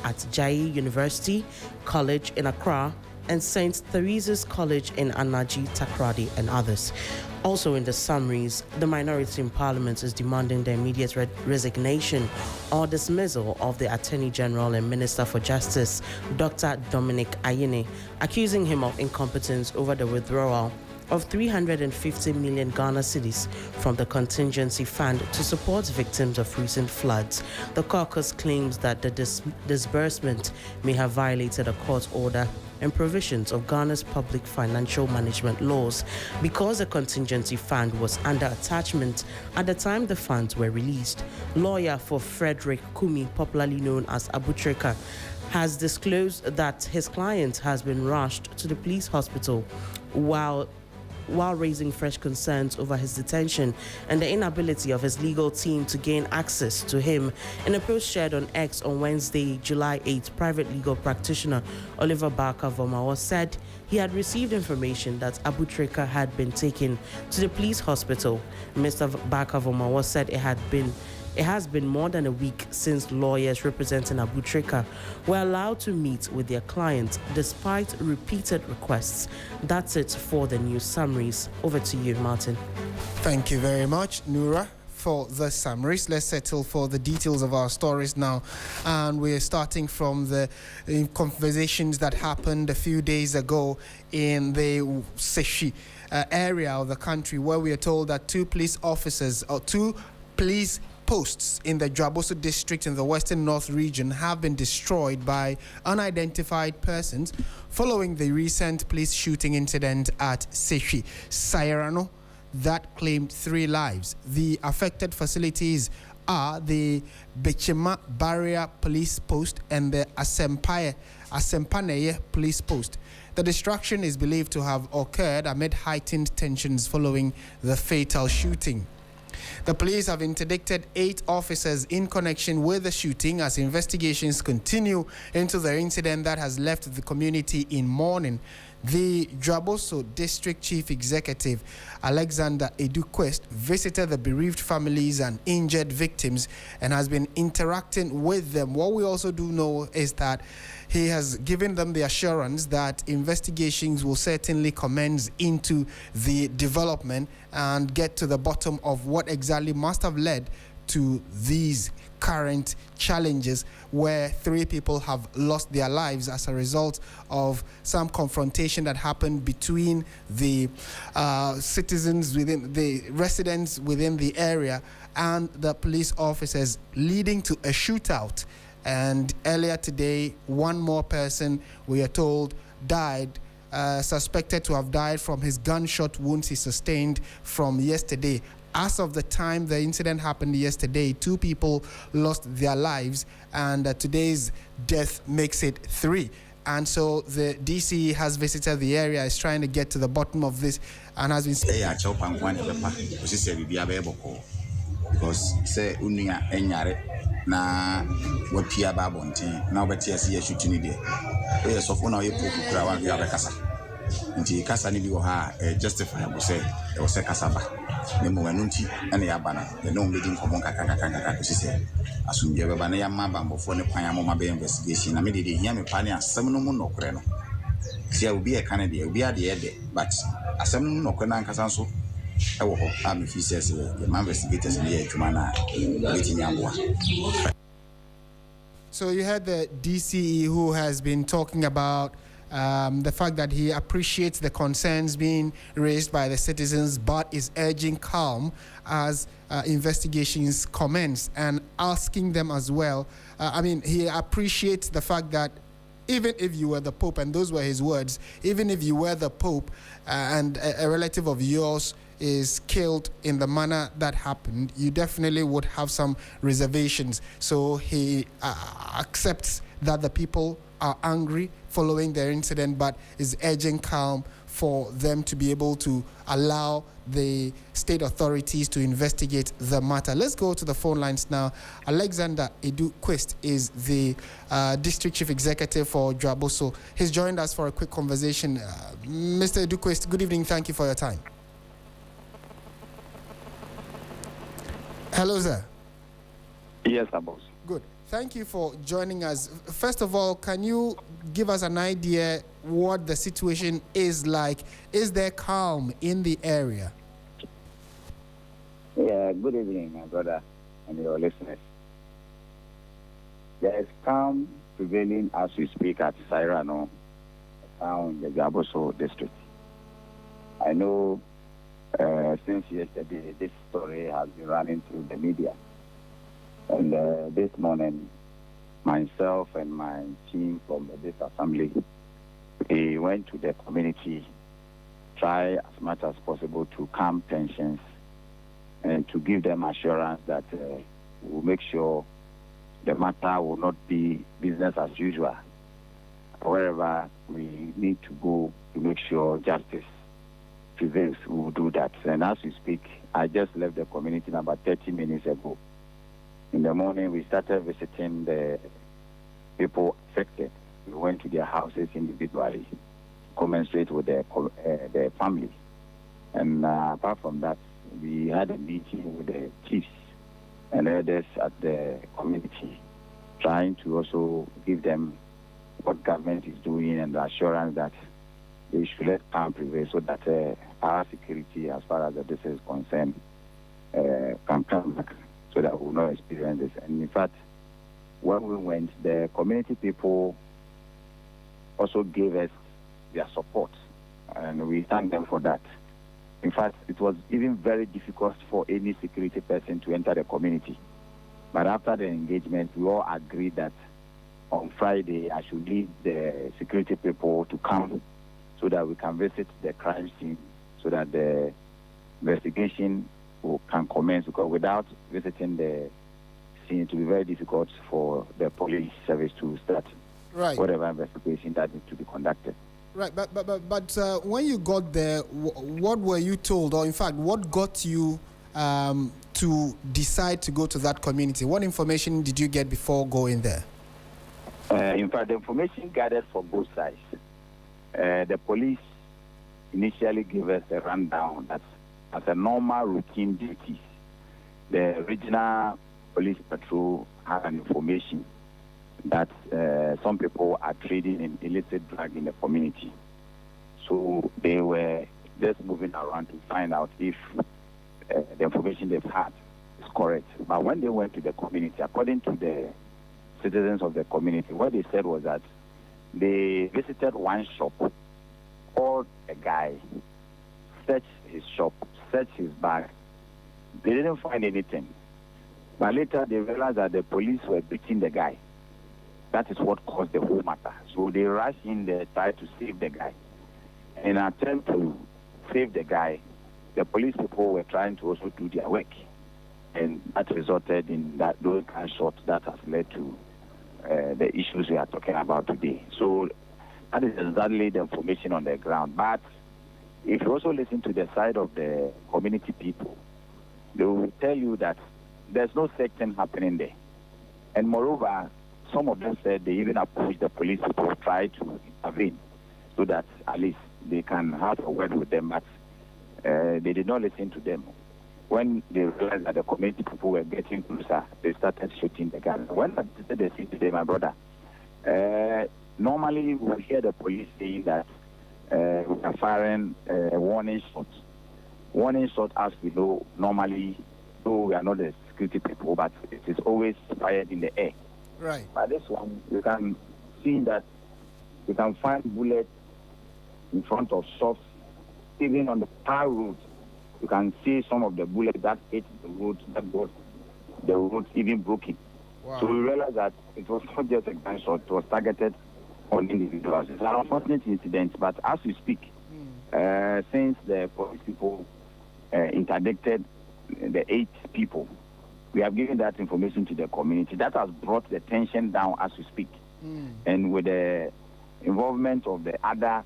at Jai University College in Accra and St. Theresa's College in Anaji, Takoradi, and others. Also in the summaries, the minority in Parliament is demanding the immediate resignation or dismissal of the Attorney General and Minister for Justice, Dr. Dominic Ayine, accusing him of incompetence over the withdrawal of 350 million Ghana cedis from the Contingency Fund to support victims of recent floods. The caucus claims that the disbursement may have violated a court order and provisions of Ghana's public financial management laws because the Contingency Fund was under attachment at the time the funds were released. Lawyer for Frederick Kumi, popularly known as Abu Treka, has disclosed that his client has been rushed to the police hospital while raising fresh concerns over his detention and the inability of his legal team to gain access to him. In a post shared on X on Wednesday, July 8, private legal practitioner Oliver Barker-Vomawa said he had received information that Abu Treka had been taken to the police hospital. Mr. Barker-Vomawa said it has been more than a week since lawyers representing Abu Treka were allowed to meet with their client despite repeated requests. That's it for the news summaries. Over to you, Martin. Thank you very much, Nura, for the summaries. Let's settle for the details of our stories now. And we're starting from the conversations that happened a few days ago in the Sefwi area of the country, where we are told that two police posts in the Draboso district in the Western North region have been destroyed by unidentified persons following the recent police shooting incident at Sefwi Sayerano that claimed 3 lives. The affected facilities are the Bechema Barrier Police Post and the Asempaneye Police Post. The destruction is believed to have occurred amid heightened tensions following the fatal shooting. The police have interdicted 8 officers in connection with the shooting as investigations continue into the incident that has left the community in mourning. The Draboso District Chief Executive, Alexander Eduquest, visited the bereaved families and injured victims and has been interacting with them. What we also do know is that he has given them the assurance that investigations will certainly commence into the development and get to the bottom of what exactly must have led to these current challenges, where 3 people have lost their lives as a result of some confrontation that happened between the citizens within the residents within the area and the police officers, leading to a shootout. And earlier today, 1 more person, we are told, died, suspected to have died from his gunshot wounds he sustained from yesterday. As of the time the incident happened yesterday, 2 people lost their lives, and today's death makes it 3. And so the DCE has visited the area, is trying to get to the bottom of this, and has been because say unia enyare na wapia babontin na obeti ase shooting dey we so for na we kura wa bia be kasa nti kasa ni bi wo ha justifiable say e wo say kasa ba ne mo wanu nti na ya ba na the no leading common kaka say asumje be ba na ya ma bambofo ne kwan amoma be investigation na me dey hia me pa ne asem no mu nokore no sia obi e kan dey obi ade e dey but asem no nokore na nkasa so. So you heard the DCE who has been talking about the fact that he appreciates the concerns being raised by the citizens, but is urging calm as investigations commence, and asking them as well. He appreciates the fact that even if you were the Pope, and those were his words, even if you were the Pope and a relative of yours is killed in the manner that happened, you definitely would have some reservations. So he accepts that the people are angry following their incident, but is urging calm for them to be able to allow the state authorities to investigate the matter. Let's go to the phone lines now. Alexander Eduquest is the District Chief Executive for Draboso. He's joined us for a quick conversation. Mr. Eduquest, good evening. Thank you for your time. Hello, sir. Yes, boss. Good. Thank you for joining us. First of all, can you give us an idea what the situation is like? Is there calm in the area? Yeah, good evening, my brother and your listeners. There is calm prevailing as we speak at Sayerano, town in the Gaboso district. I know since yesterday this story has been running through the media. And this morning, myself and my team from this assembly, we went to the community, try as much as possible to calm tensions and to give them assurance that we'll make sure the matter will not be business as usual. Wherever we need to go to make sure justice prevails, we will do that. And as we speak, I just left the community about 30 minutes ago. In the morning, we started visiting the people affected. We went to their houses individually, commensurate with their family. And apart from that, we had a meeting with the chiefs and others at the community, trying to also give them what government is doing and the assurance that they should let calm prevail so that our security, as far as this is concerned, can come back, so that we will not experience this. And in fact, when we went, the community people also gave us their support, and we thank them for that. In fact, it was even very difficult for any security person to enter the community. But after the engagement, we all agreed that on Friday, I should lead the security people to come so that we can visit the crime scene, so that the investigation can commence, because without visiting the scene, it will be very difficult for the police service to start whatever investigation that needs to be conducted. Right, but when you got there, what were you told, or in fact, what got you to decide to go to that community? What information did you get before going there? In fact, the information gathered from both sides. The police initially gave us a rundown that as a normal routine duties, the regional police patrol had an information that some people are trading in illicit drug in the community. So they were just moving around to find out if the information they've had is correct. But when they went to the community, according to the citizens of the community, what they said was that they visited one shop, called a guy, searched his shop, searched his bag. They didn't find anything. But later they realized that the police were beating the guy. That is what caused the whole matter. So they rushed in there, tried to save the guy. In an attempt to save the guy, the police people were trying to also do their work. And that resulted in those gunshots that has led to the issues we are talking about today. So that is exactly the information on the ground. But if you also listen to the side of the community people, they will tell you that there's no such thing happening there. And moreover, some of them said they even approached the police to try to intervene so that at least they can have a word with them, but they did not listen to them. When they realized that the community people were getting closer, they started shooting the gun. When I visited the scene today, my brother, normally we hear the police saying that we are firing warning shots. Warning shots, as we know, normally, though we are not the security people, but it is always fired in the air. Right. But this one, you can see that you can find bullets in front of shops, even on the tar road. You can see some of the bullets that hit the road, that got the road even broken. Wow. So we realized that it was not just a gunshot, it was targeted on individuals. It's an unfortunate incident, but as we speak, since the police people interdicted the 8 people, we have given that information to the community. That has brought the tension down as we speak. And with the involvement of the other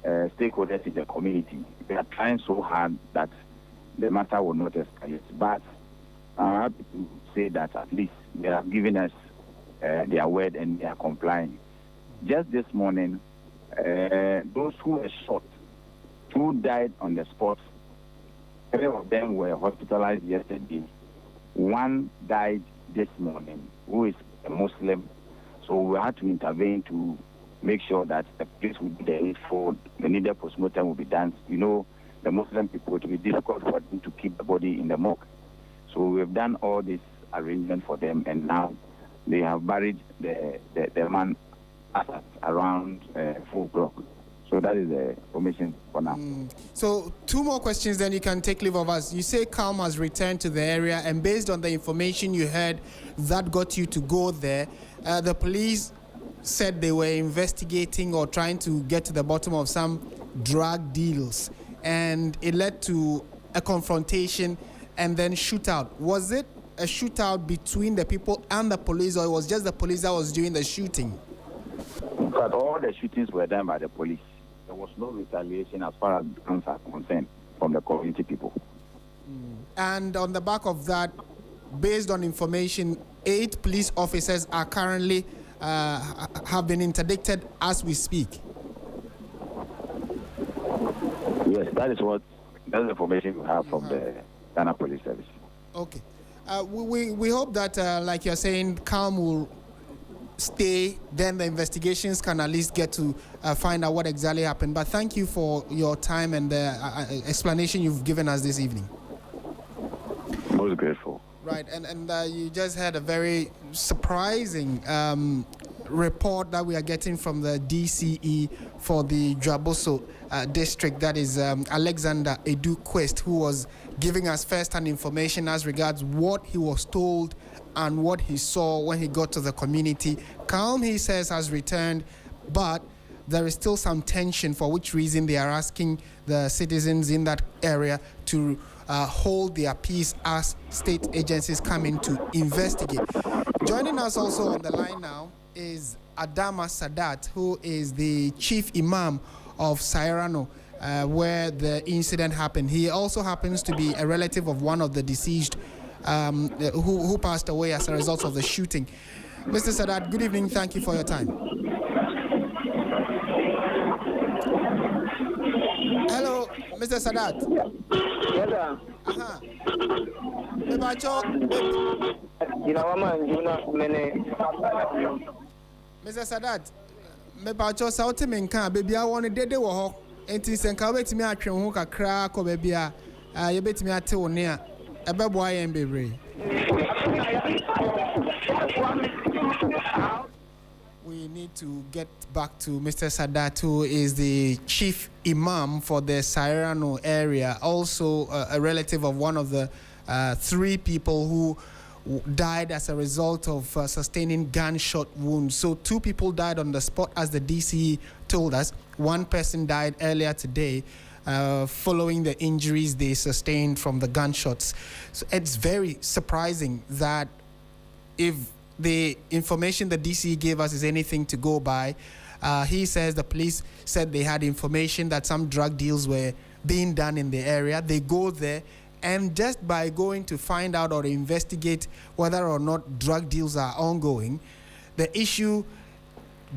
stakeholders in the community, we are trying so hard that the matter will not escalate. But I'm happy to say that at least they have given us their word and they are complying. Just this morning, those who were shot, 2 died on the spot. 3 of them were hospitalized yesterday. 1 died this morning, who is a Muslim. So we had to intervene to make sure that the police would be there for the needed postmortem will be done. You know, the Muslim people, it will be difficult for them to keep the body in the morgue. So we've done all this arrangement for them, and now they have buried the man at around 4 o'clock. So that is the information for now. So 2 more questions, then you can take leave of us. You say Calm has returned to the area, and based on the information you heard that got you to go there, the police said they were investigating or trying to get to the bottom of some drug deals, and it led to a confrontation and then shootout. Was it a shootout between the people and the police, or it was just the police that was doing the shooting? But all the shootings were done by the police. There was no retaliation as far as guns are concerned from the community people. And on the back of that, based on information, 8 police officers are currently have been interdicted as we speak. Yes, that's the information we have from the Ghana Police Service. Okay. We hope that, like you're saying, Calm will stay, then the investigations can at least get to find out what exactly happened. But thank you for your time and the explanation you've given us this evening. Most grateful. Right, and you just had a very surprising report that we are getting from the DCE for the Dwaboso district. That is Alexander Edu Quest, who was giving us first-hand information as regards what he was told and what he saw when he got to the community. Calm, he says, has returned, but there is still some tension, for which reason they are asking the citizens in that area to hold their peace as state agencies come in to investigate. Joining us also on the line now is Adama Sadat, who is the chief imam of Sayerano, where the incident happened. He also happens to be a relative of one of the deceased who passed away as a result of the shooting. Mr. Sadat, good evening. Thank you for your time. Hello, Mr. Sadat. Yes, sir. Mr. Sadat, me pacho sauti menka baby I want dede wo ho enti senka wetimi atwe ho kakra ko baby a ye betimi ate wo ne a ebeboa yen bebre. We need to get back to Mr. Sadat, who is the chief imam for the Sayerano area, also a relative of one of the 3 people who died as a result of sustaining gunshot wounds. So 2 people died on the spot, as the DCE told us. 1 person died earlier today following the injuries they sustained from the gunshots. So it's very surprising that if the information the DCE gave us is anything to go by, he says the police said they had information that some drug deals were being done in the area. They go there, and just by going to find out or investigate whether or not drug deals are ongoing, the issue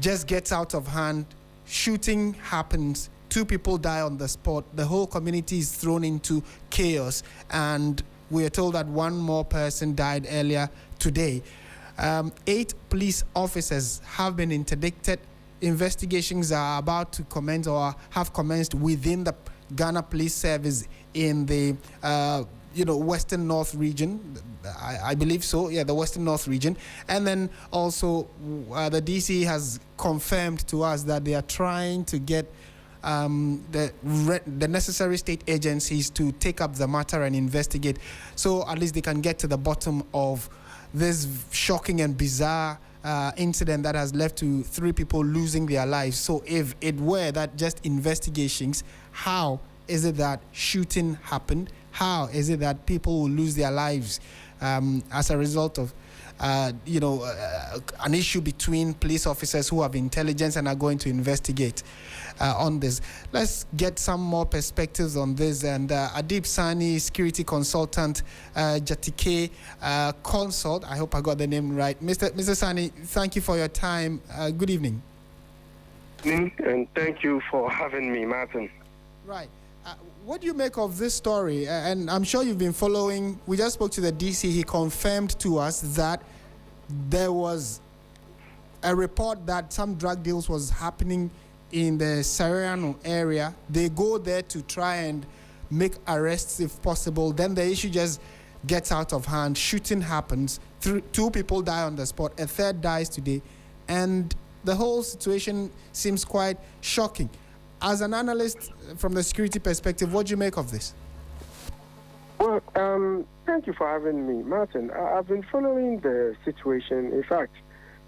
just gets out of hand. Shooting happens, 2 people die on the spot, the whole community is thrown into chaos, and we are told that 1 more person died earlier today. 8 police officers have been interdicted. Investigations are about to commence or have commenced within the Ghana Police Service in the Western North region. I believe so. Yeah, the Western North region. And then also the DC has confirmed to us that they are trying to get the necessary state agencies to take up the matter and investigate, so at least they can get to the bottom of this shocking and bizarre incident that has led to 3 people losing their lives. So if it were that just investigations, how is it that shooting happened? How is it that people will lose their lives as a result of an issue between police officers who have intelligence and are going to investigate on this? Let's get some more perspectives on this. And Adib Sani, security consultant, Jatike consult. I hope I got the name right. Mr. Sani, thank you for your time. Good evening. And thank you for having me, Martin. Right. What do you make of this story? And I'm sure you've been following. We just spoke to the DC. He confirmed to us that there was a report that some drug deals was happening in the Sayerano area. They go there to try and make arrests if possible. Then the issue just gets out of hand. Shooting happens. Two people die on the spot. A third dies today. And the whole situation seems quite shocking. As an analyst from the security perspective, what do you make of this? Well, thank you for having me, Martin. I've been following the situation. In fact,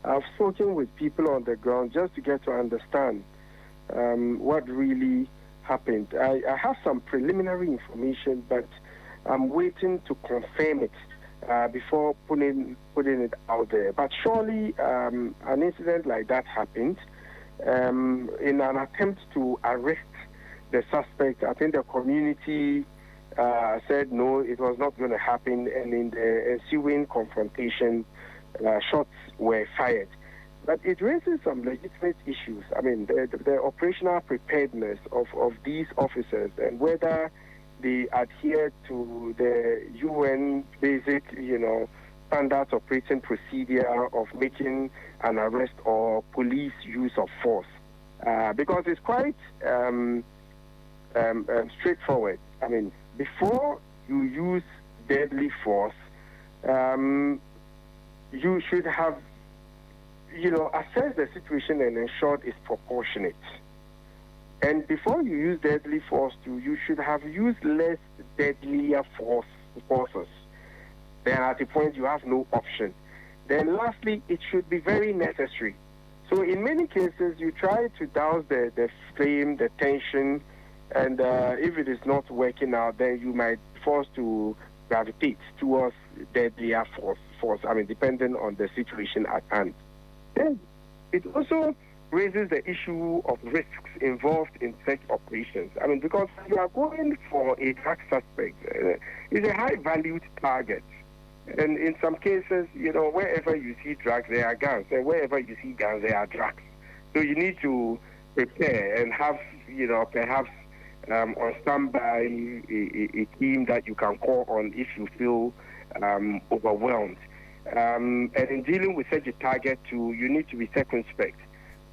I've spoken with people on the ground just to get to understand what really happened. I have some preliminary information, but I'm waiting to confirm it before putting it out there. But surely an incident like that happened. In an attempt to arrest the suspect, I think the community said no, it was not going to happen, and in the ensuing confrontation, shots were fired. But it raises some legitimate issues. I mean, the operational preparedness of these officers and whether they adhere to the UN basic, standards operating procedure of making an arrest or police use of force. Because it's quite straightforward. I mean, before you use deadly force, you should have assess the situation and ensure it's proportionate. And before you use deadly force, you should have used less deadlier forces. Then at the point you have no option. Then lastly, it should be very necessary. So in many cases, you try to douse the flame, the tension, and if it is not working out, then you might be forced to gravitate towards deadlier force. I mean, depending on the situation at hand. Then it also raises the issue of risks involved in such operations. I mean, because you are going for a drug suspect, it's a high-valued target. And in some cases, wherever you see drugs, there are guns. And wherever you see guns, there are drugs. So you need to prepare and have, perhaps on standby a team that you can call on if you feel overwhelmed. And in dealing with such a target, you need to be circumspect.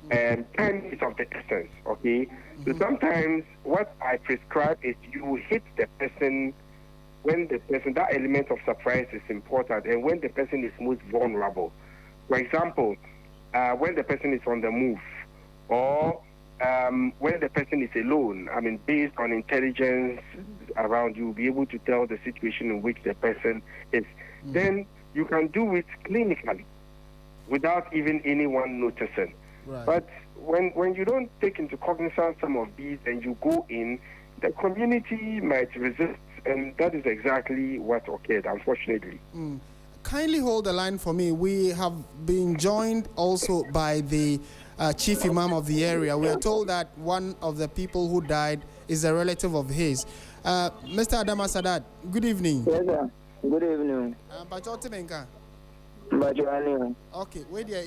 And time is of the essence, okay? Mm-hmm. So sometimes what I prescribe is you hit the person when that element of surprise is important and when the person is most vulnerable. For example, when the person is on the move or when the person is alone. I mean, based on intelligence around you, will be able to tell the situation in which the person is. Mm-hmm. Then you can do it clinically without even anyone noticing. Right. But when you don't take into cognizance some of these and you go in, the community might resist, and that is exactly what occurred, unfortunately. Kindly hold the line for me. We have been joined also by the chief imam of the area. We are told that one of the people who died is a relative of his. Mr. Adama Sadat, good evening. Yes, sir. Good evening. Okay, wait here.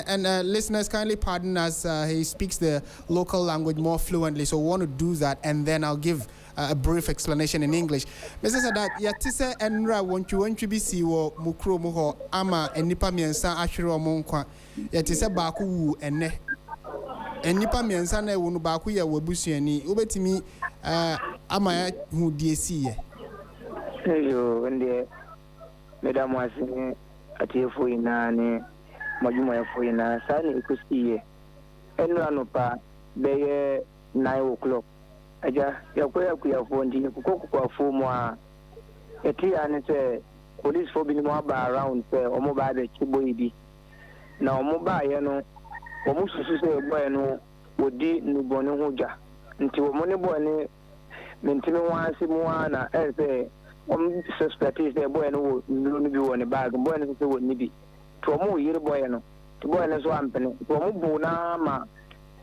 And listeners, kindly pardon us. He speaks the local language more fluently, so we want to do that, and then I'll give a brief explanation in English. Mr. Sadat, yatise enra wonchu bi si wo mukro mu ho ama enipa miensa ahwere omo nkwa. Yatise baako wu enne. Enipa miensa na ewu no baako ye wabusuani. Obetimi ama ya hu die si ye. Yo, ndie Madam was at your foina, Majuma foina, Sani Kuski, and Ranopa, they 9 o'clock. I just, your prayer, we have one to cook for more. A tea and it's police for being more around, or mobile the Chiboidi. Now, mobile, almost to say, boy, no, would be no bono hoja until money boy, maintain one Simoana, as a suspect is the boy no be on the bag, and boy would need to a more year boy no to boy and swamp to a bona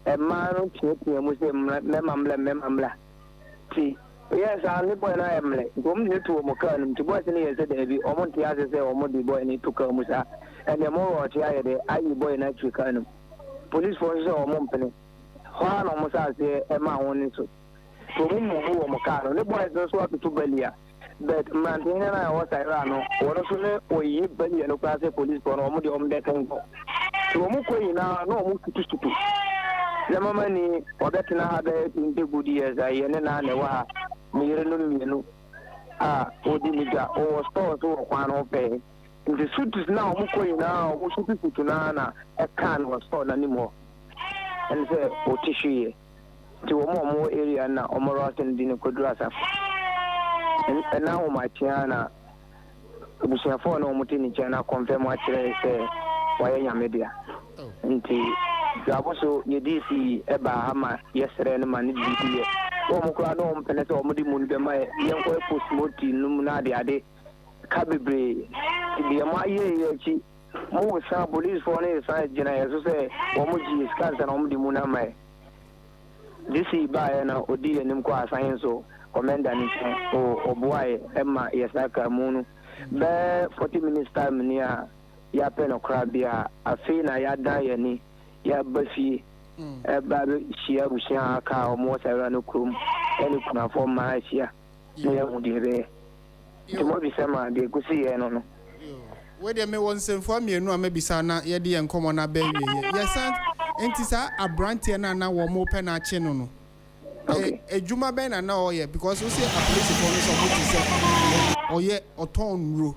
a man to Muslim memamla. See, yes, I'm boy and I am like, go to a mocan to boys and years a day, or Montias say, or Modi boy need to come with her, and the more or the I boy and actually can. Police forces or Mompany. Juan almost as a man on it. So, who Mocano, the boys don't swap to Belia. but Mantina was Sayerano, or also or ye bend and class police for almost the Tango. To Muko now, no Mukutu. The Mamani, or that now in the good years, I and Nawa, Mirano, Odimiga, or stores or one pay. In the suit is now Muko now, who should be to Nana, a can was stored anymore. And say, Otishi. To a more area now, Omoros and Dino Kodrasa. And now, my Tiana, we shall follow Mutini China, confirm what I say, why media. And the also, you did see Eba Hama yesterday and Mani Bidia. Omocrano, Peneto, Modimun, my young boy post moti, Numuna, the Ade, Cabibre, the Amaya, more some police for any side, General, so say, Omoji is cast and Omdimuna Mai. This is by an Odi and Nimqua Science Commander or boy Emma Yasaka Moon. Bear 40 minutes time near Yapen or Crabia, a fina Yadayani, Yabuffy, a baby, Shia Bushan, or more Sayerano Krum, any kuna form my Shia. Near Mudi. To be summer, they could see no. Where they may want to inform you, no, maybe Sana, Yadi and Common Baby. Yes, sir. Entisa a branty and now one more pen at Chenono. A Juma Ben and now, yeah, because we say a place of what to say, or yet, or tone rule,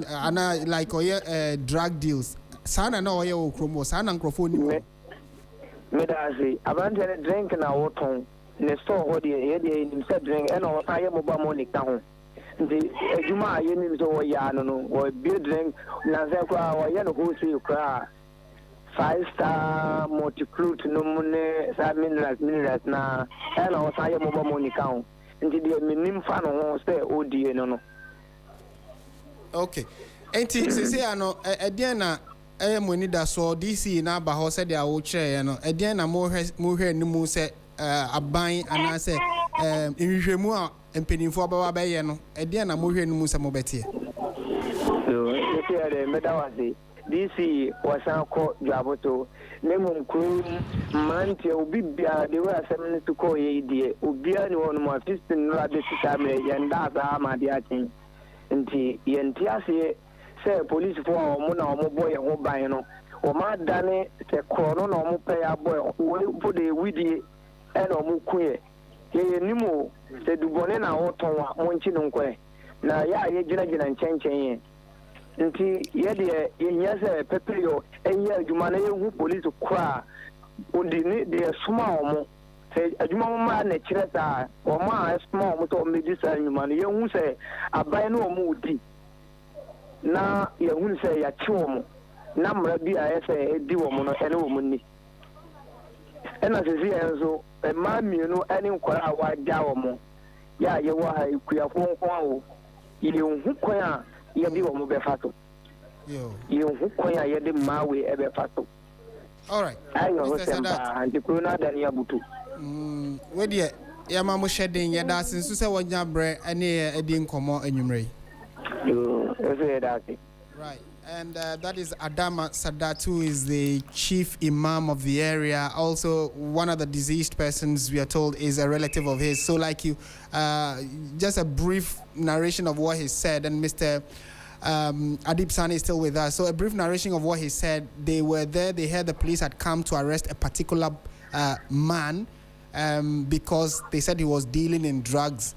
and like, or yet, drug deals. Sana no, yeah, or chromo, San and Crophone. Medasi, a brandy drink and our tone. Nestor, what the himself drink, and I am about money down. The Juma Yenim or Yano or beer drink, Nazaka or Yano who see you cry. 5-star multi-clute no money, 7 minutes now, and also I am mobile money count. Until the minimum fan on stay OD no. Okay. Ain't it Sayerano, Adiana, I am when it saw DC in Abaho said they are all chair, and Adiana more no more said a buying and I say, in Remua and penny for Babayano, Adiana more no more some better. So, if you are the Medawasi. DC was our court Jaboto, Nemum Crew, Mantia, Ubia, they were 7 to call ye, dear, Ubia, one more 15 rabbits, and that's Amadiatin. And the Yentiasi say police for Mona or boy and Obino, or my Danny, the corona or Mupaya boy, who put a widdy and or Muque. Ye Nimo, the Dubonena or Tonwa, Monchinunque. Now, ya, ye Jinajan and Chen. Nti yede yenyase peprio enye adwumane hu police kwa odini de suma omo se adwuma ma na kireta o ma suma omo to medisa adwumane yehu se aban no omo udi na yehu se ya chi omo na mra bi ayese edi omo no ene omo ni ena se si enzo e ma mienu ene nkwara wa ja omo ya ye wa ha ikuya fonkon o yehu kwan a yedi wo mo be fato you kwanya yedi mawe ebe fato. All right, Mr. Sadat and the corona dania butu where the yamamo shedding yada since you say what bre any edin komo enumere right. And that is Adama Sadat, who is the chief imam of the area. Also, one of the deceased persons, we are told, is a relative of his. So, like you, just a brief narration of what he said. And Mr. Adib Sani is still with us. So, a brief narration of what he said. They were there. They heard the police had come to arrest a particular man because they said he was dealing in drugs.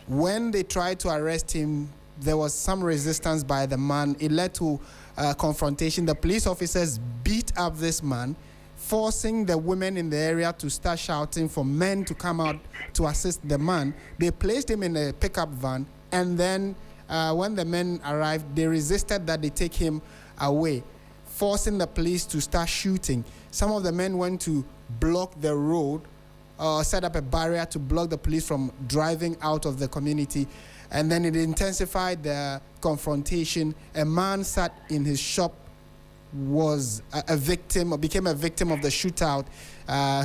When they tried to arrest him, there was some resistance by the man. It led to confrontation. The police officers beat up this man, forcing the women in the area to start shouting for men to come out to assist the man. They placed him in a pickup van, and then when the men arrived, they resisted that they take him away, forcing the police to start shooting. Some of the men went to block the road, set up a barrier to block the police from driving out of the community. And then it intensified the confrontation. A man sat in his shop, was a victim, or became a victim of the shootout.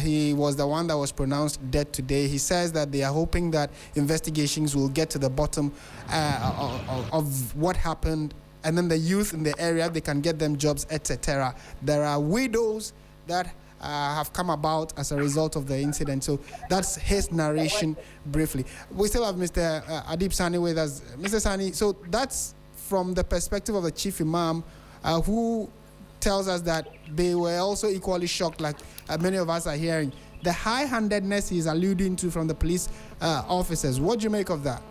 He was the one that was pronounced dead today. He says that they are hoping that investigations will get to the bottom of what happened, and then the youth in the area, they can get them jobs, etc. There are widows that have come about as a result of the incident. So that's his narration briefly. We still have Mr. Adib Sani with us. Mr. Sani, so that's from the perspective of the chief imam, who tells us that they were also equally shocked, like many of us are hearing. The high-handedness he's alluding to from the police officers, what do you make of that?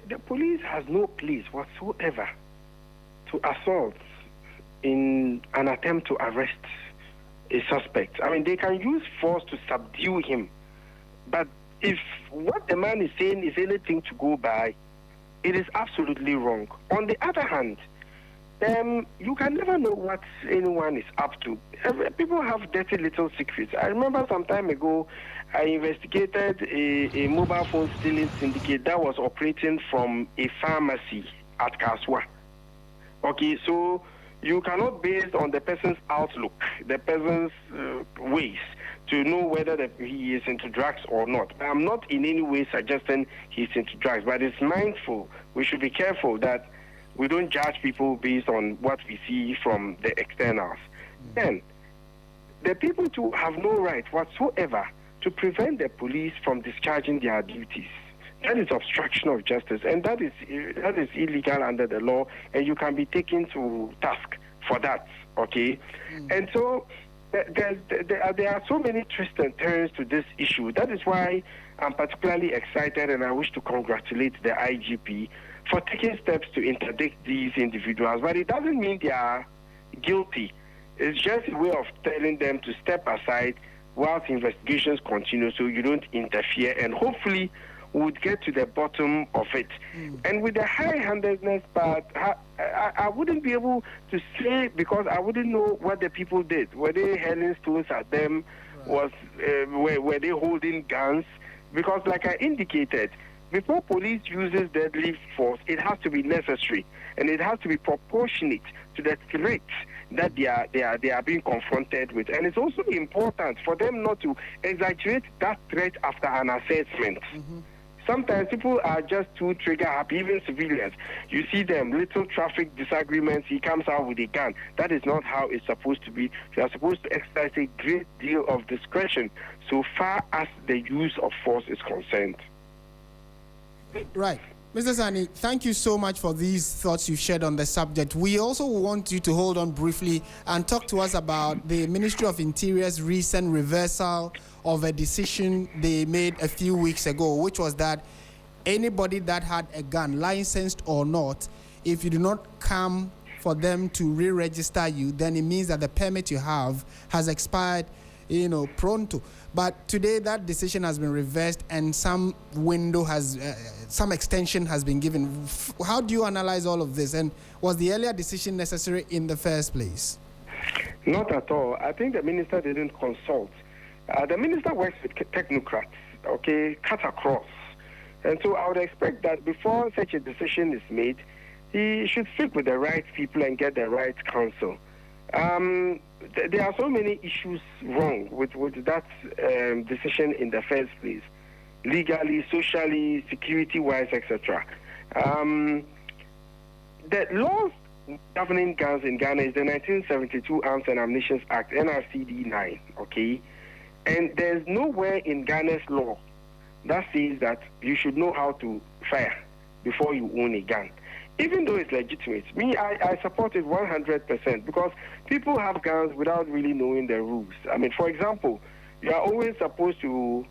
The police has no place whatsoever to assault in an attempt to arrest a suspect. I mean, they can use force to subdue him, but if what the man is saying is anything to go by, it is absolutely wrong. On the other hand, you can never know what anyone is up to. People have dirty little secrets. I remember some time ago, I investigated a mobile phone stealing syndicate that was operating from a pharmacy at Kaswa. Okay, so you cannot, based on the person's outlook, the person's ways, to know whether he is into drugs or not. I'm not in any way suggesting he's into drugs, but it's mindful. We should be careful that we don't judge people based on what we see from the externals. Then, the people too have no right whatsoever to prevent the police from discharging their duties. That is obstruction of justice, and that is illegal under the law, and you can be taken to task for that, okay? And so there are so many twists and turns to this issue. That is why I'm particularly excited, and I wish to congratulate the IGP for taking steps to interdict these individuals. But it doesn't mean they are guilty. It's just a way of telling them to step aside whilst investigations continue so you don't interfere, and hopefully we would get to the bottom of it. And with the high-handedness part, I wouldn't be able to say, because I wouldn't know what the people did. Were they hurling stones at them? Were they holding guns? Because like I indicated, before police uses deadly force, it has to be necessary, and it has to be proportionate to the threat that they are being confronted with. And it's also important for them not to exaggerate that threat after an assessment. Sometimes people are just too trigger happy, even civilians. You see them, little traffic disagreements, he comes out with a gun. That is not how it's supposed to be. You are supposed to exercise a great deal of discretion so far as the use of force is concerned. Right. Mr. Sani, thank you so much for these thoughts you've shared on the subject. We also want you to hold on briefly and talk to us about the Ministry of Interior's recent reversal of a decision they made a few weeks ago, which was that anybody that had a gun, licensed or not, if you do not come for them to re-register you, then it means that the permit you have has expired, pronto. But today that decision has been reversed and some extension has been given. How do you analyze all of this? And was the earlier decision necessary in the first place? Not at all. I think the minister didn't consult. The minister works with technocrats, okay, cut across. And so I would expect that before such a decision is made, he should speak with the right people and get the right counsel. There are so many issues wrong with that decision in the first place, legally, socially, security-wise, etc. The laws governing guns in Ghana is the 1972 Arms and Ammunition Act, NRCD 9, okay? And there's nowhere in Ghana's law that says that you should know how to fire before you own a gun. Even though it's legitimate, I support it 100% because people have guns without really knowing the rules. I mean, for example, you are always supposed to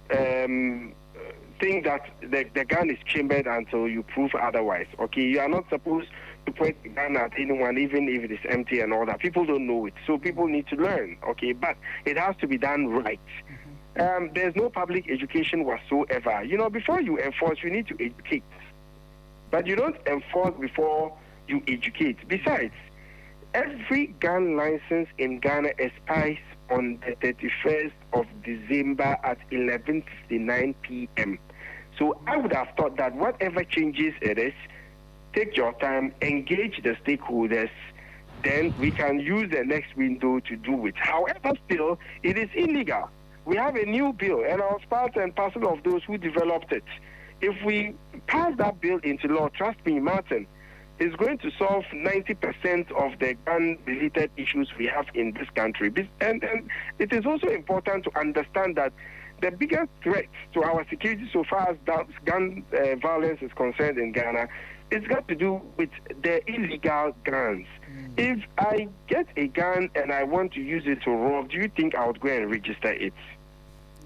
think that the gun is chambered until you prove otherwise. Okay, you are not supposed to point the gun at anyone, even if it is empty and all that. People don't know it, so people need to learn. Okay, but it has to be done right. There's no public education whatsoever. Before you enforce, you need to educate. But you don't enforce before you educate. Besides, every gun license in Ghana expires on the 31st of December at 11:59 p.m. So I would have thought that whatever changes it is, take your time, engage the stakeholders, then we can use the next window to do it. However, still, it is illegal. We have a new bill, and I was part and parcel of those who developed it. If we pass that bill into law, trust me, Martin, is going to solve 90% of the gun-related issues we have in this country. And it is also important to understand that the biggest threat to our security so far as gun violence is concerned in Ghana, it's got to do with the illegal guns. If I get a gun and I want to use it to rob, do you think I would go and register it?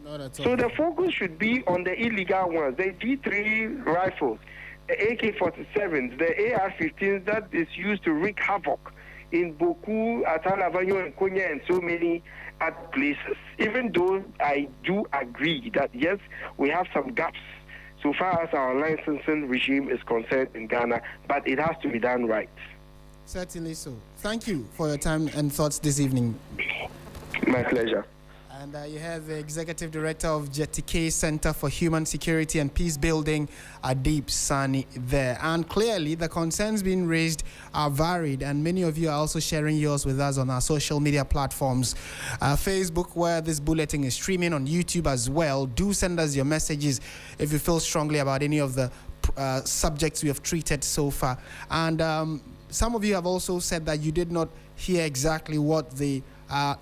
Not at all. So the focus should be on the illegal ones, the G3 rifles, the AK-47s, the AR-15s that is used to wreak havoc in Boku, Atalavanyo, and Konya, and so many other places. Even though I do agree that, yes, we have some gaps so far as our licensing regime is concerned in Ghana, but it has to be done right. Certainly so. Thank you for your time and thoughts this evening. My pleasure. And you have the Executive Director of JTK Center for Human Security and Peace Building, Adib Sani, there. And clearly, the concerns being raised are varied, and many of you are also sharing yours with us on our social media platforms. Facebook, where this bulletin is streaming, on YouTube as well. Do send us your messages if you feel strongly about any of the subjects we have treated so far. And some of you have also said that you did not hear exactly what the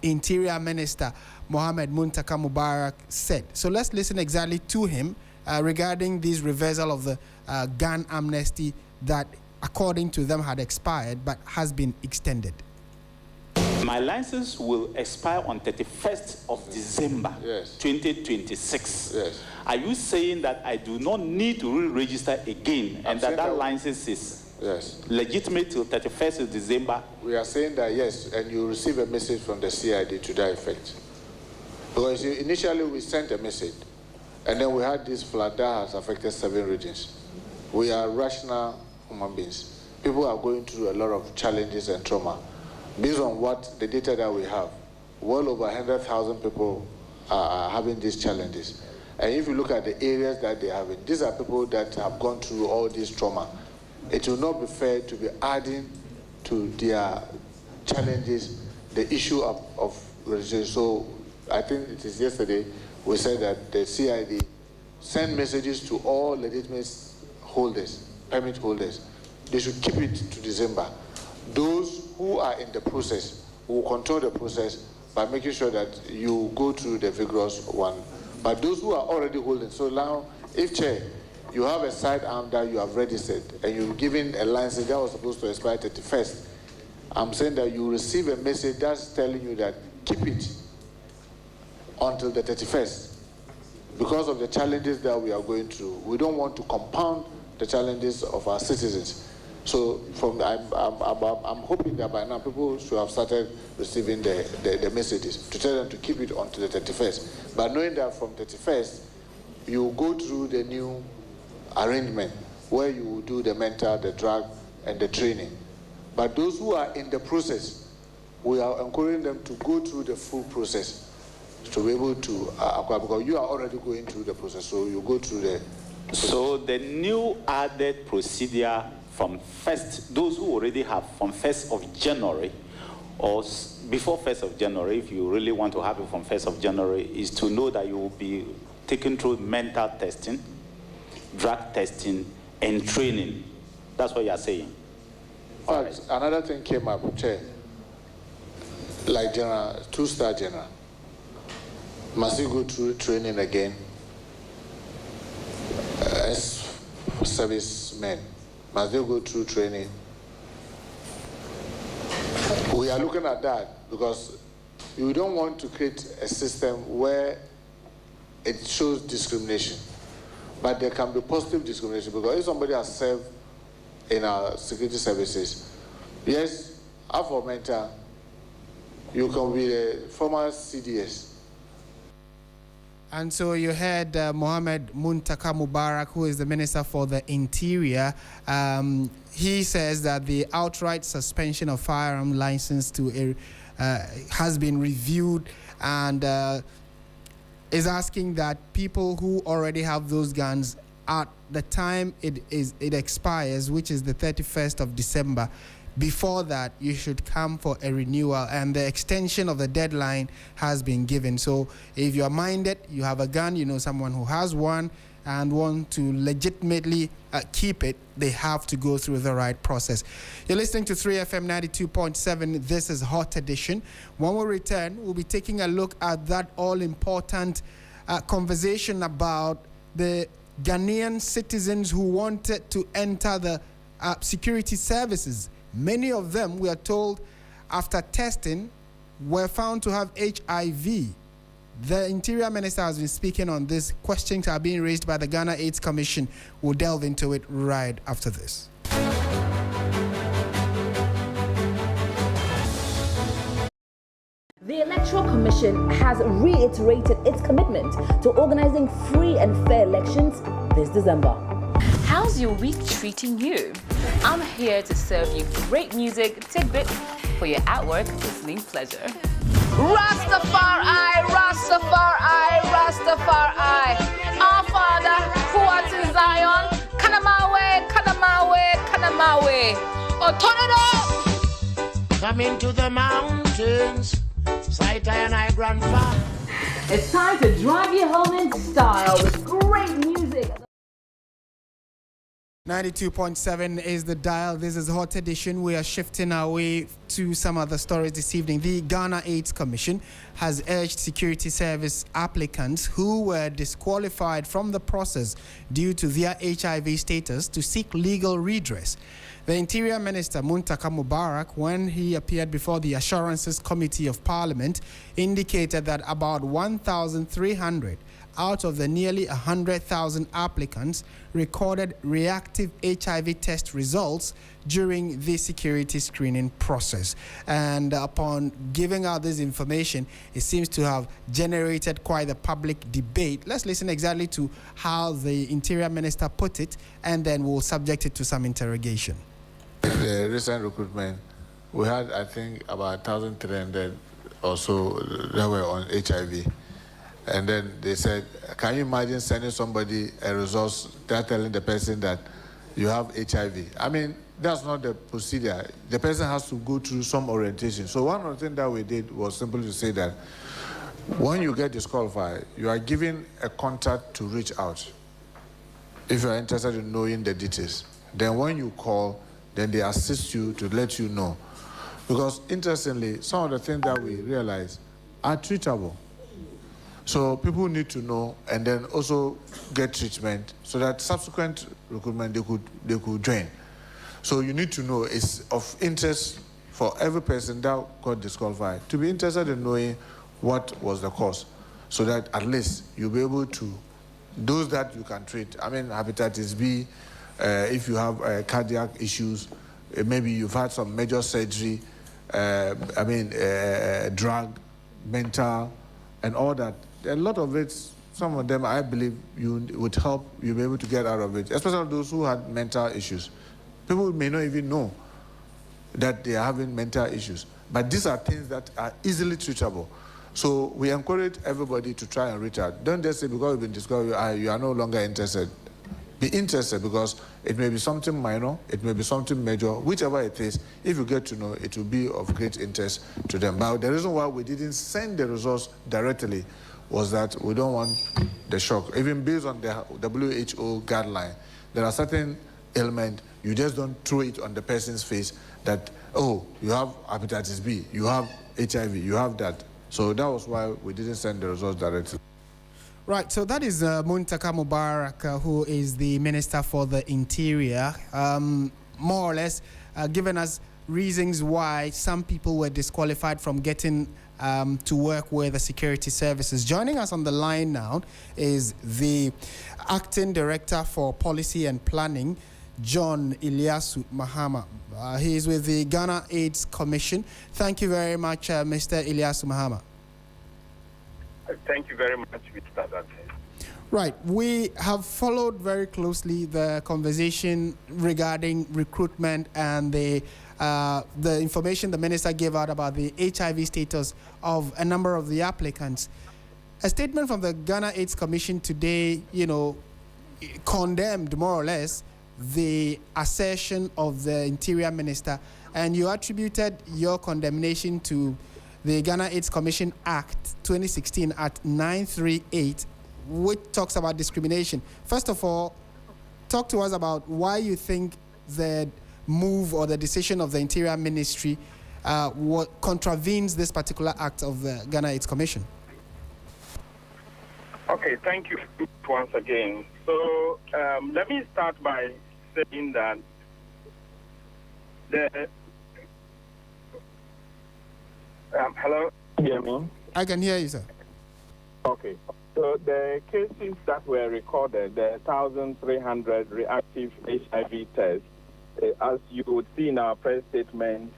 Interior Minister Mohammed Muntaka Mubarak said. So let's listen exactly to him regarding this reversal of the gun amnesty that, according to them, had expired but has been extended. My license will expire on 31st of December 2026. Yes. Are you saying that I do not need to re-register again and that license is legitimate till 31st of December? We are saying that yes, and you receive a message from the CID to that effect. Because initially we sent a message, and then we had this flood that has affected 7 regions. We are rational human beings. People are going through a lot of challenges and trauma. Based on what the data that we have, well over 100,000 people are having these challenges. And if you look at the areas that they have, these are people that have gone through all this trauma. It will not be fair to be adding to their challenges the issue of registration. So I think it is yesterday we said that the CID send messages to all legitimate holders, permit holders. They should keep it to December. Those who are in the process will control the process by making sure that you go through the vigorous one. But those who are already holding, so now, if Chair, you have a sidearm that you have registered and you've given a license that was supposed to expire 31st, I'm saying that you receive a message that's telling you that keep it until the 31st. Because of the challenges that we are going through, we don't want to compound the challenges of our citizens. So I'm hoping that by now people should have started receiving the messages to tell them to keep it until the 31st. But knowing that from 31st, you go through the new arrangement where you will do the mental, the drug, and the training. But those who are in the process, we are encouraging them to go through the full process to be able to acquire, because you are already going through the process, so you go through the process. So the new added procedure from those who already have from 1st of January or before 1st of January, if you really want to have it from 1st of January, is to know that you will be taken through mental testing, drug testing, and training. That's what you are saying. All right. Another thing came up, Chair. Like General, 2-star General. Must you go through training again? As servicemen, must they go through training? We are looking at that because you don't want to create a system where it shows discrimination. But there can be positive discrimination, because if somebody has served in our security services, yes, aforementioned, you can be a former CDS. And so you heard Mohammed Muntaka Mubarak, who is the Minister for the Interior. He says that the outright suspension of firearm license has been reviewed, and is asking that people who already have those guns at the time it expires, which is the 31st of December, before that you should come for a renewal, and the extension of the deadline has been given. So if you're minded, you have a gun, you know someone who has one, and want to legitimately keep it, they have to go through the right process. You're listening to 3FM 92.7. This is Hot Edition. When we return, we'll be taking a look at that all-important conversation about the Ghanaian citizens who wanted to enter the security services. Many of them, we are told, after testing, were found to have HIV. The Interior Minister has been speaking on this. Questions are being raised by the Ghana AIDS Commission. We'll delve into it right after this. The Electoral Commission has reiterated its commitment to organizing free and fair elections this December. How's your week treating you? I'm here to serve you great music tidbits for your at-work listening pleasure. Rastafari, Rastafari, Rastafari. Our Father, who art in Zion, Kanamawe, Kanamawe, Kanamawe. Oh, turn it up! Coming to the mountains, sight I and I grandfather. It's time to drive you home in style with great music. 92.7 is the dial. This is Hot Edition. We are shifting our way to some other stories this evening. The Ghana AIDS Commission has urged security service applicants who were disqualified from the process due to their HIV status to seek legal redress. The Interior Minister, Muntaka Mubarak, when he appeared before the Assurances Committee of Parliament, indicated that about 1,300 out of the nearly 100,000 applicants recorded reactive HIV test results during the security screening process. And upon giving out this information, it seems to have generated quite a public debate. Let's listen exactly to how the Interior Minister put it, and then we'll subject it to some interrogation. The recent recruitment, we had, I think, about 1,300 or so that were on HIV. And then they said, can you imagine sending somebody a resource, telling the person that you have HIV? I mean, that's not the procedure. The person has to go through some orientation. So one of the things that we did was simply to say that when you get disqualified, you are given a contact to reach out if you are interested in knowing the details. Then when you call, then they assist you to let you know. Because interestingly, some of the things that we realize are treatable. So people need to know and then also get treatment so that subsequent recruitment they could join. So you need to know it's of interest for every person that got disqualified to be interested in knowing what was the cause so that at least you'll be able to, those that you can treat. I mean, hepatitis B, if you have cardiac issues, maybe you've had some major surgery, drug, mental, and all that. A lot of it, some of them, I believe, you would help you be able to get out of it, especially those who had mental issues. People may not even know that they are having mental issues, but these are things that are easily treatable. So we encourage everybody to try and reach out. Don't just say because you've been discovered, you are no longer interested. Be interested because it may be something minor, it may be something major, whichever it is, if you get to know, it will be of great interest to them. But the reason why we didn't send the results directly was that we don't want the shock. Even based on the WHO guideline, there are certain ailments, you just don't throw it on the person's face that, oh, you have hepatitis B, you have HIV, you have that. So that was why we didn't send the results directly. Right, so that is Muntaka Mubarak, who is the Minister for the Interior, more or less giving us reasons why some people were disqualified from getting to work with the security services. Joining us on the line now is the Acting Director for Policy and Planning, John Ilyasu Mahama. He is with the Ghana AIDS Commission. Thank you very much, Mr. Ilyasu Mahama. Thank you very much, Mr. Dante. Right. We have followed very closely the conversation regarding recruitment and the information the minister gave out about the HIV status of a number of the applicants. A statement from the Ghana AIDS Commission today, condemned more or less the assertion of the Interior Minister, and you attributed your condemnation to the Ghana AIDS Commission Act 2016 at 938 which talks about discrimination. First of all, talk to us about why you think the move or the decision of the Interior Ministry what contravenes this particular act of the Ghana AIDS Commission. Okay, thank you once again. So let me start by saying that hello? Can you hear me? I can hear you, sir. Okay. So the cases that were recorded, the 1,300 reactive HIV tests, as you would see in our press statement,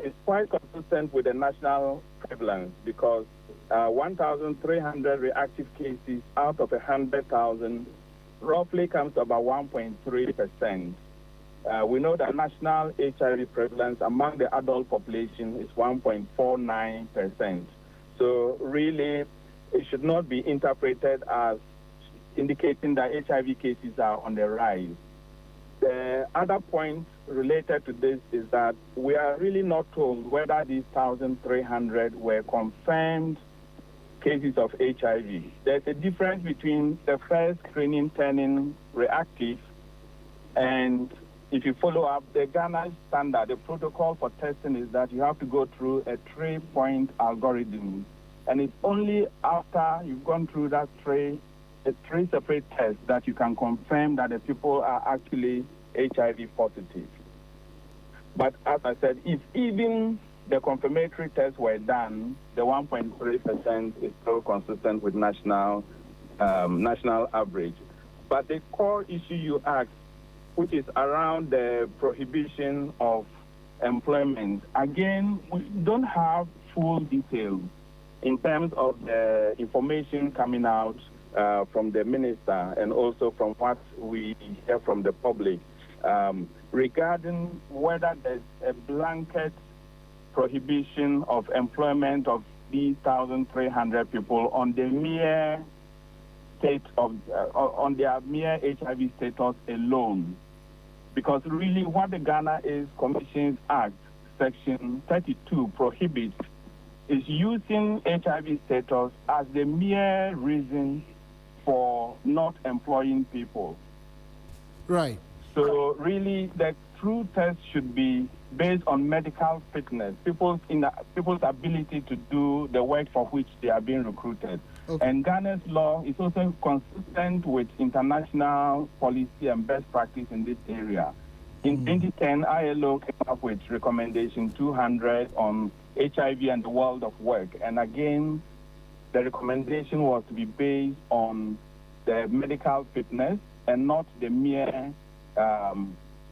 is quite consistent with the national prevalence because 1,300 reactive cases out of 100,000 roughly comes to about 1.3%. We know that national HIV prevalence among the adult population is 1.49%. So really, it should not be interpreted as indicating that HIV cases are on the rise. The other point related to this is that we are really not told whether these 1,300 were confirmed cases of HIV. There's a difference between the first screening turning reactive, and if you follow up, the Ghana standard, the protocol for testing is that you have to go through a 3-point algorithm. And it's only after you've gone through that three separate tests that you can confirm that the people are actually HIV positive. But as I said, if even the confirmatory tests were done, the 1.3% is still consistent with national average. But the core issue you asked, which is around the prohibition of employment, again, we don't have full details in terms of the information coming out from the minister and also from what we hear from the public regarding whether there's a blanket prohibition of employment of these 1,300 people on the mere state of on their mere HIV status alone. Because really what the Ghana AIDS Commissions Act, Section 32, prohibits is using HIV status as the mere reason for not employing people. Right. So really the true test should be based on medical fitness, people's ability to do the work for which they are being recruited. Okay. And Ghana's law is also consistent with international policy and best practice in this area. In 2010, ILO came up with recommendation 200 on HIV and the world of work. And again, the recommendation was to be based on the medical fitness and not the mere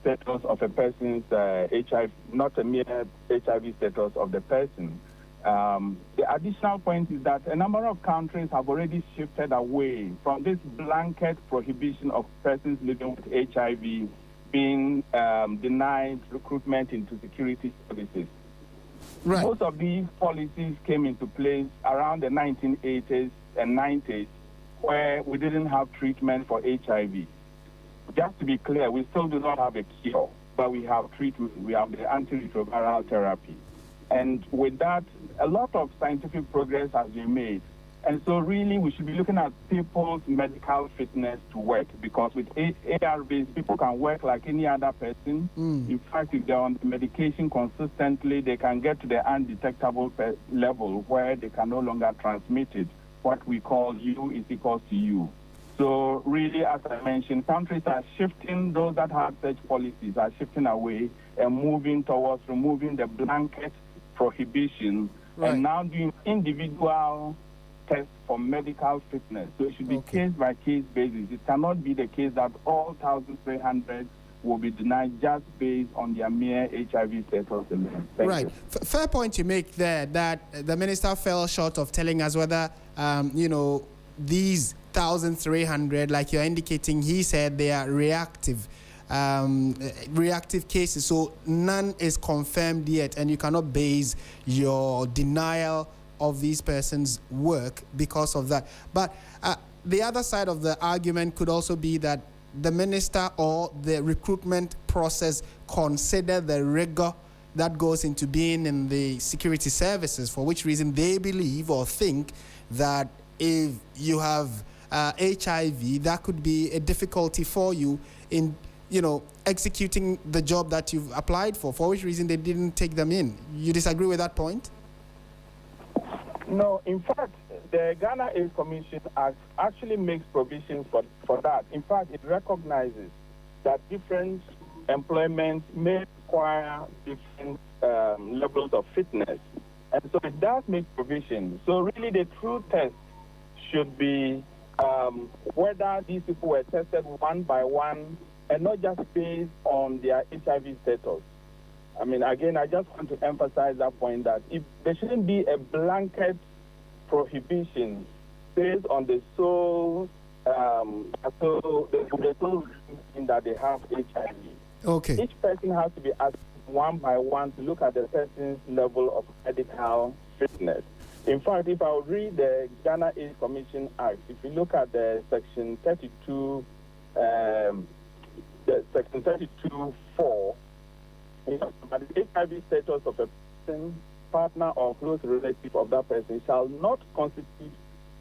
status of a person's HIV, not a mere HIV status of the person. The additional point is that a number of countries have already shifted away from this blanket prohibition of persons living with HIV being denied recruitment into security services. Right. Most of these policies came into place around the 1980s and 90s, where we didn't have treatment for HIV. Just to be clear, we still do not have a cure, but we have treatment. We have the antiretroviral therapy. And with that, a lot of scientific progress has been made. And so really, we should be looking at people's medical fitness to work, because with ARVs, people can work like any other person. In fact, if they're on medication consistently, they can get to the undetectable level where they can no longer transmit it, what we call U is equals to U. So really, as I mentioned, countries are shifting, those that have such policies are shifting away and moving towards removing the blanket prohibition and now doing individual tests for medical fitness. So it should be case-by-case basis. It cannot be the case that all 1,300 will be denied just based on their mere HIV status alone. Thank you. Fair point you make there, that the minister fell short of telling us whether, these 1,300, like you're indicating, he said they are reactive cases, so none is confirmed yet, and you cannot base your denial of these persons' work because of that. But the other side of the argument could also be that the minister or the recruitment process consider the rigor that goes into being in the security services, for which reason they believe or think that if you have HIV, that could be a difficulty for you in, executing the job that you've applied for which reason they didn't take them in. You disagree with that point? No, in fact, the Ghana AIDS Commission Act actually makes provisions for that. In fact, it recognizes that different employment may require different levels of fitness. And so it does make provisions. So really the true test should be whether these people were tested one by one and not just based on their HIV status. I mean, again, I just want to emphasize that point that if there shouldn't be a blanket prohibition based on the sole reason that they have HIV. Okay. Each person has to be asked one by one to look at the person's level of medical fitness. In fact, if I would read the Ghana AIDS Commission Act, if you look at the section 32, section 32(4), about the HIV status of a person, partner or close relative of that person shall not constitute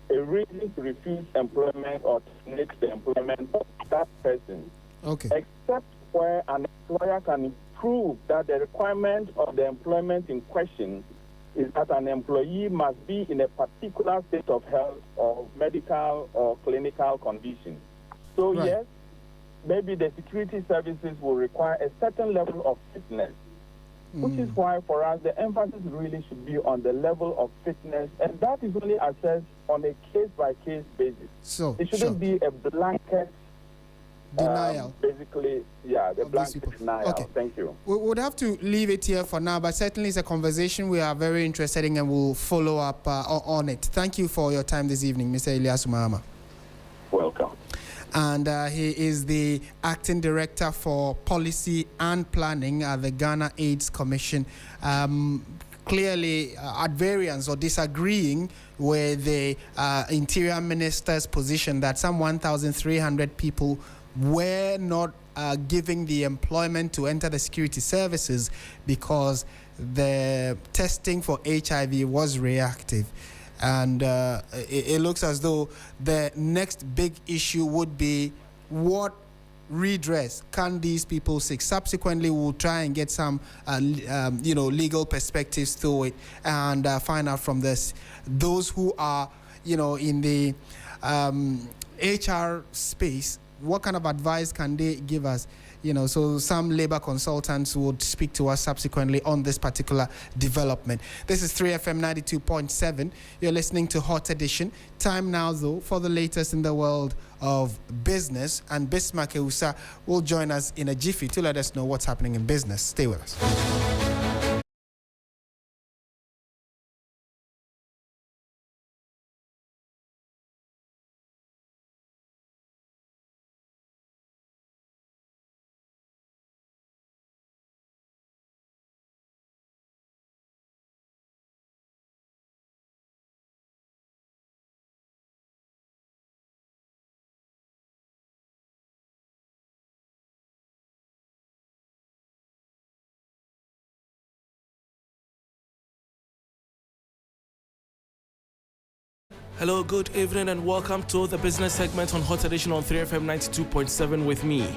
a reason to refuse employment or terminate the employment of that person. Okay. Except where an employer can prove that the requirement of the employment in question is that an employee must be in a particular state of health or medical or clinical condition. So right. Yes, maybe the security services will require a certain level of fitness, which is why for us the emphasis really should be on the level of fitness, and that is only assessed on a case-by-case basis. So it shouldn't be a blanket denial. Basically, yeah, the blanket denial. Okay. Thank you. We would have to leave it here for now, but certainly it's a conversation we are very interested in and we'll follow up on it. Thank you for your time this evening, Mr. Ilyasu Mahama. Welcome. And he is the acting director for policy and planning at the Ghana AIDS Commission. Clearly at variance or disagreeing with the Interior Minister's position that some 1,300 people were not giving the employment to enter the security services because the testing for HIV was reactive. And it looks as though the next big issue would be what redress can these people seek. Subsequently, we'll try and get some, legal perspectives to it and find out from this those who are, in the HR space, what kind of advice can they give us? So some labor consultants would speak to us subsequently on this particular development. This is 3FM 92.7. You're listening to Hot Edition. Time now, though, for the latest in the world of business. And Bismarck Eusa will join us in a jiffy to let us know what's happening in business. Stay with us. Hello, good evening and welcome to the business segment on Hot Edition on 3FM 92.7 with me,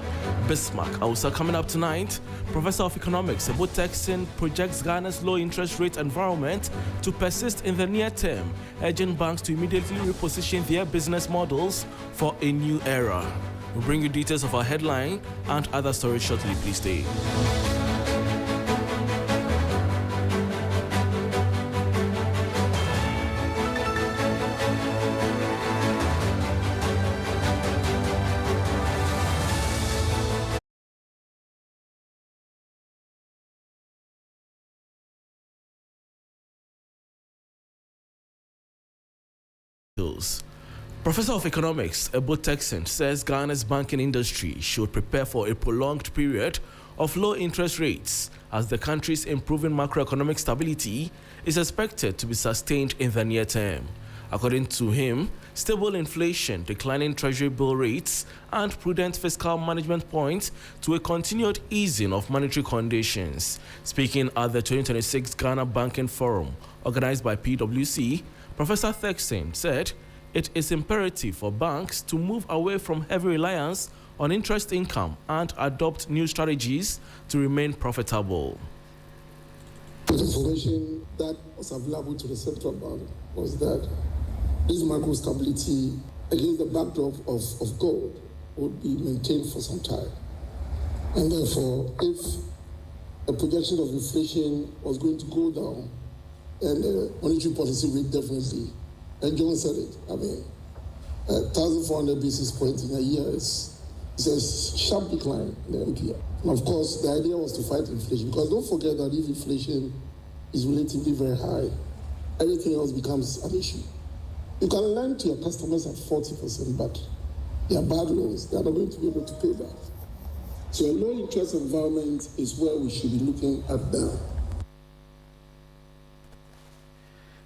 Bismarck. Also coming up tonight, Professor of Economics, Ebo Texin projects Ghana's low interest rate environment to persist in the near term, urging banks to immediately reposition their business models for a new era. We'll bring you details of our headline and other stories shortly. Please stay. Professor of Economics, Ebo Texin, says Ghana's banking industry should prepare for a prolonged period of low interest rates as the country's improving macroeconomic stability is expected to be sustained in the near term. According to him, stable inflation, declining treasury bill rates, and prudent fiscal management point to a continued easing of monetary conditions. Speaking at the 2026 Ghana Banking Forum organized by PwC, Professor Texin said it is imperative for banks to move away from heavy reliance on interest income and adopt new strategies to remain profitable. The information that was available to the central bank was that this macro stability against the backdrop of gold would be maintained for some time. And therefore, if a projection of inflation was going to go down, and the monetary policy rate definitely, and John said it, 1,400 basis points in a year is a sharp decline in the MPR. And of course, the idea was to fight inflation, because don't forget that if inflation is relatively very high, everything else becomes an issue. You can lend to your customers at 40%, but they are bad loans. They are not going to be able to pay back. So a low interest environment is where we should be looking at now.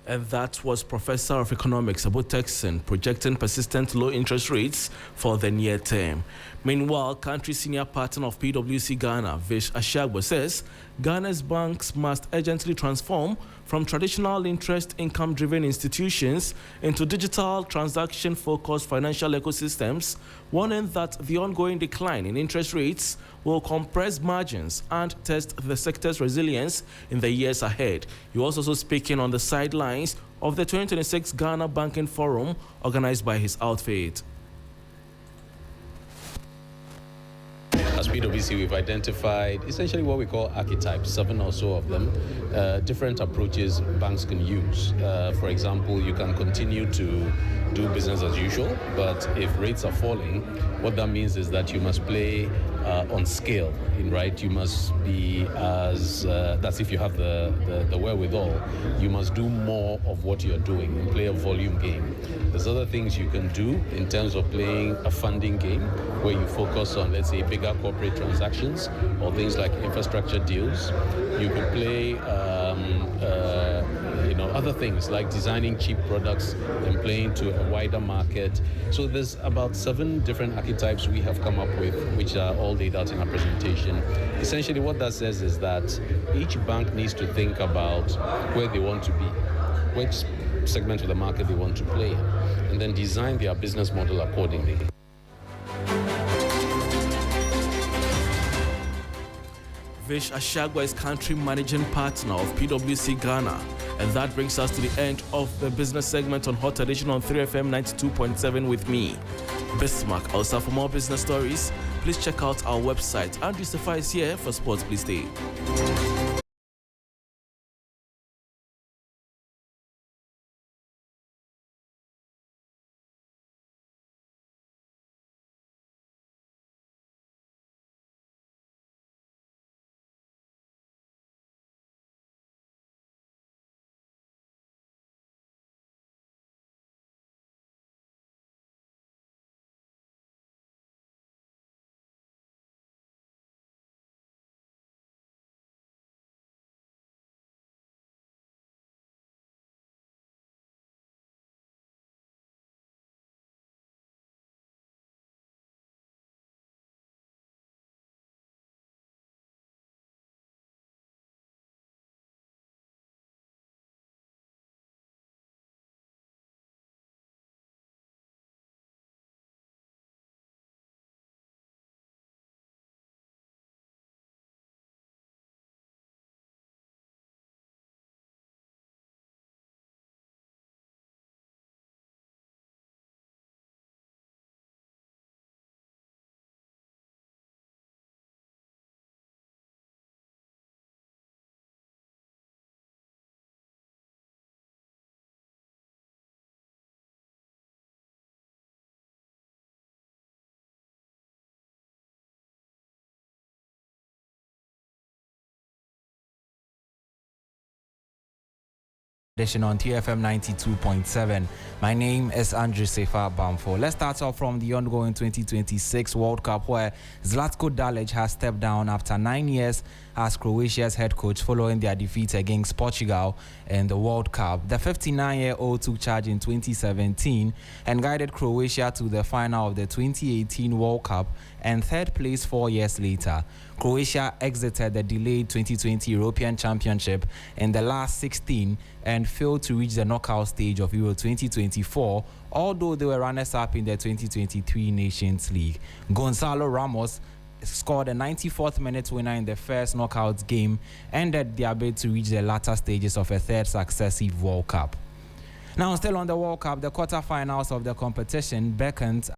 And that was Professor of Economics Abu Texan projecting persistent low interest rates for the near term. Meanwhile, country senior partner of PwC Ghana, Vish Ashagbo, says Ghana's banks must urgently transform from traditional interest income-driven institutions into digital transaction-focused financial ecosystems, warning that the ongoing decline in interest rates will compress margins and test the sector's resilience in the years ahead. He was also speaking on the sidelines of the 2026 Ghana Banking Forum organized by his outfit. As PwC, we've identified essentially what we call archetypes, 7 or so of them, different approaches banks can use. For example, you can continue to do business as usual, but if rates are falling, what that means is that you must play on scale, right? You must be that's if you have the wherewithal, you must do more of what you're doing and play a volume game. There's other things you can do in terms of playing a funding game where you focus on, let's say, bigger corporate transactions or things like infrastructure deals. You could play other things like designing cheap products and playing to a wider market. So there's about 7 different archetypes we have come up with, which are all laid out in our presentation. Essentially what that says is that each bank needs to think about where they want to be, which segment of the market they want to play in, and then design their business model accordingly. Vish Ashagwa is country managing partner of PwC Ghana. And that brings us to the end of the business segment on Hot Edition on 3FM 92.7 with me, Bismarck. Also, for more business stories, please check out our website. Andrew Sefwi is here for sports. Please stay. Edition on TFM 92.7. My name is Andrew Sefa Bamfo. Let's start off from the ongoing 2026 World Cup, where Zlatko Dalic has stepped down after 9 years as Croatia's head coach following their defeat against Portugal in the World Cup. The 59-year-old took charge in 2017 and guided Croatia to the final of the 2018 World Cup and third place 4 years later. Croatia exited the delayed 2020 European Championship in the last 16 and failed to reach the knockout stage of Euro 2024, although they were runners-up in the 2023 Nations League. Gonzalo Ramos scored a 94th minute winner in the first knockout game, ended their bid to reach the latter stages of a third successive World Cup. Now, still on the World Cup, the quarterfinals of the competition beckoned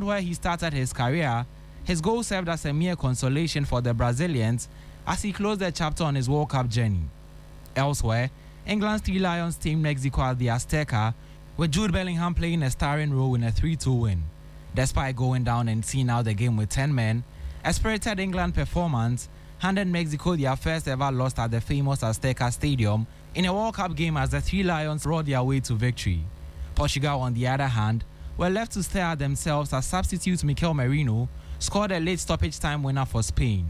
where he started his career. His goal served as a mere consolation for the Brazilians as he closed the chapter on his World Cup journey. Elsewhere, England's Three Lions tamed Mexico at the Azteca, with Jude Bellingham playing a starring role in a 3-2 win. Despite going down and seeing out the game with 10 men, a spirited England performance handed Mexico their first ever loss at the famous Azteca Stadium in a World Cup game as the Three Lions rode their way to victory. Portugal, on the other hand, were left to stare at themselves as substitute Mikel Merino scored a late stoppage time winner for Spain.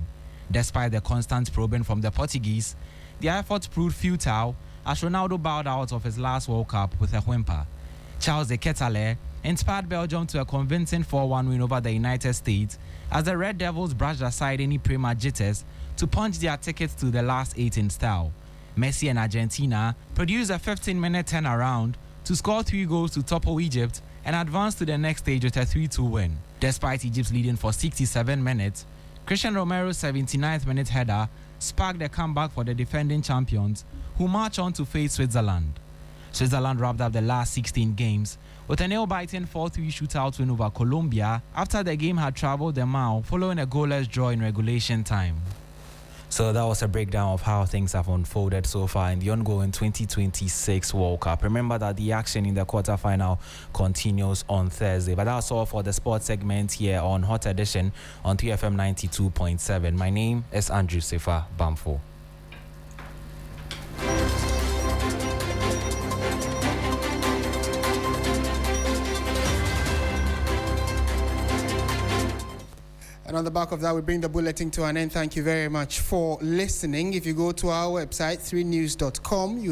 Despite the constant probing from the Portuguese, their efforts proved futile as Ronaldo bowed out of his last World Cup with a whimper. Charles de Ketelaere inspired Belgium to a convincing 4-1 win over the United States as the Red Devils brushed aside any Prima jitters to punch their tickets to the last 8 in style. Messi and Argentina produced a 15-minute turnaround to score 3 goals to topple Egypt and advance to the next stage with a 3-2 win. Despite Egypt's leading for 67 minutes, Christian Romero's 79th minute header sparked a comeback for the defending champions, who march on to face Switzerland. Switzerland wrapped up the last 16 games with a nail-biting 4-3 shootout win over Colombia after the game had traveled a mile following a goalless draw in regulation time. So that was a breakdown of how things have unfolded so far in the ongoing 2026 World Cup. Remember that the action in the quarterfinal continues on Thursday. But that's all for the sports segment here on Hot Edition on 3FM 92.7. My name is Andrew Sefa Bamfo. And on the back of that, we bring the bulletin to an end. Thank you very much for listening. If you go to our website, 3news.com, you